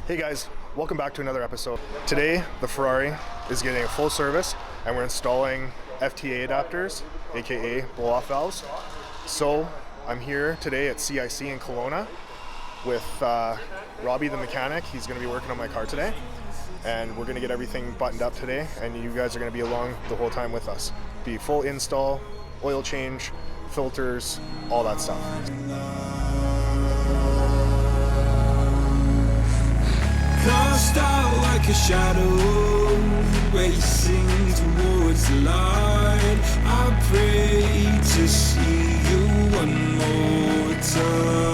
Hey guys, welcome back to another episode. Today, the Ferrari is getting a full service and we're installing FTA adapters, aka blow-off valves. So, I'm here today at CIC in Kelowna with Robbie the mechanic. He's going to be working on my car today and we're going to get everything buttoned up today, and you guys are going to be along the whole time with us. Be full install, oil change, filters, all that stuff. Cast out like a shadow, racing towards the light. I pray to see you one more time.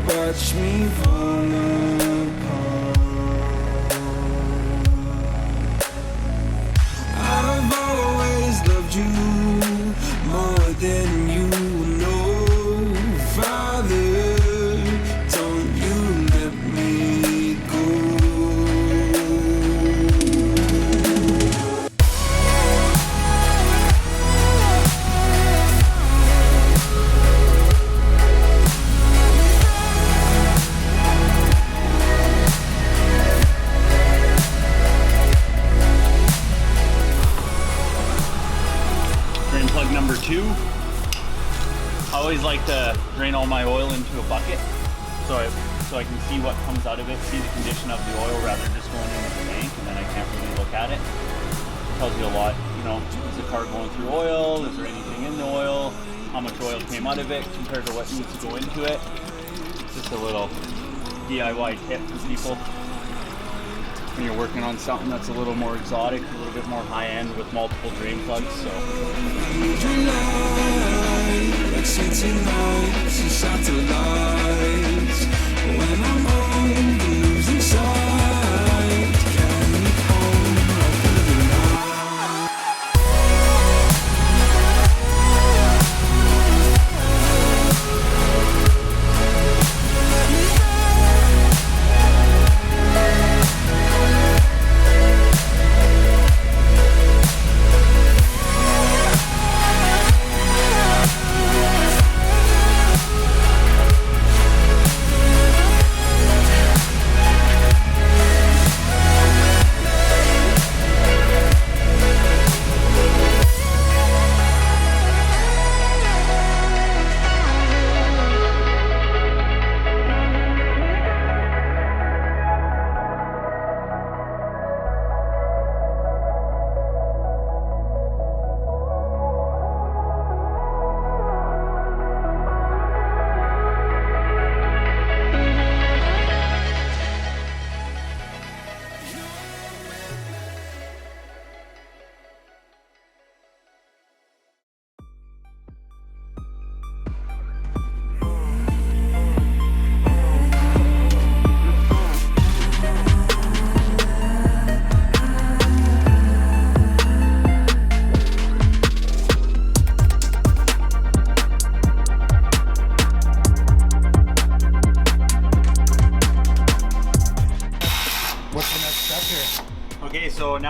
Watch me fall apart. I've always loved you more than you know. Father, don't you let me go. Plug number 2. I always like to drain all my oil into a bucket so I can see what comes out of it, see the condition of the oil rather than just going into the tank, and then I can't really look at it. It tells you a lot, you know, is the car going through oil, is there anything in the oil, how much oil came out of it compared to what needs to go into it. It's just a little DIY tip for people when you're working on something that's a little more exotic, a little bit more high-end with multiple drain plugs. So when I'm old and losing sight, carry me home over the night.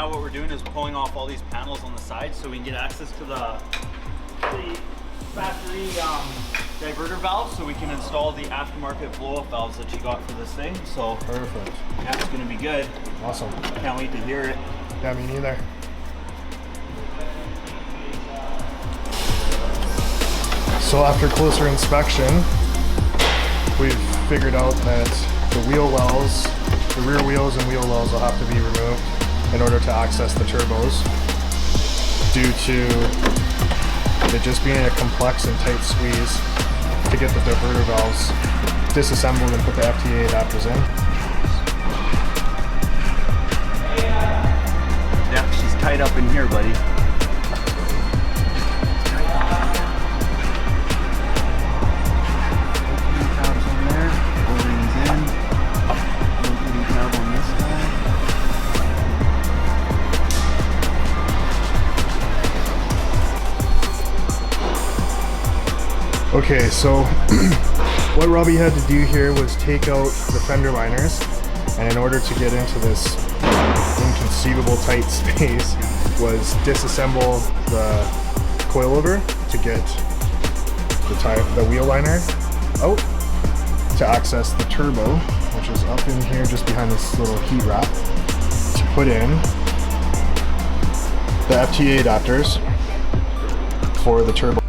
now what we're doing is pulling off all these panels on the side so we can get access to the factory diverter valves, so we can install the aftermarket blow-off valves that you got for this thing. So Perfect. yeah, it's gonna be good. Awesome. Can't wait to hear it. Yeah, me neither. So after closer inspection, we've figured out that the wheel wells, the rear wheels and wheel wells will have to be removed in order to access the turbos, due to it just being a complex and tight squeeze to get the diverter valves disassembled and put the FTA adapters in. Yeah, she's tied up in here, buddy. Tabs on there, O-rings in. Opening tab on this side. Okay, so what Robbie had to do here was take out the fender liners, and in order to get into this inconceivable tight space was disassemble the coilover to get the wheel liner out to access the turbo, which is up in here just behind this little heat wrap, to put in the FTA adapters for the turbo.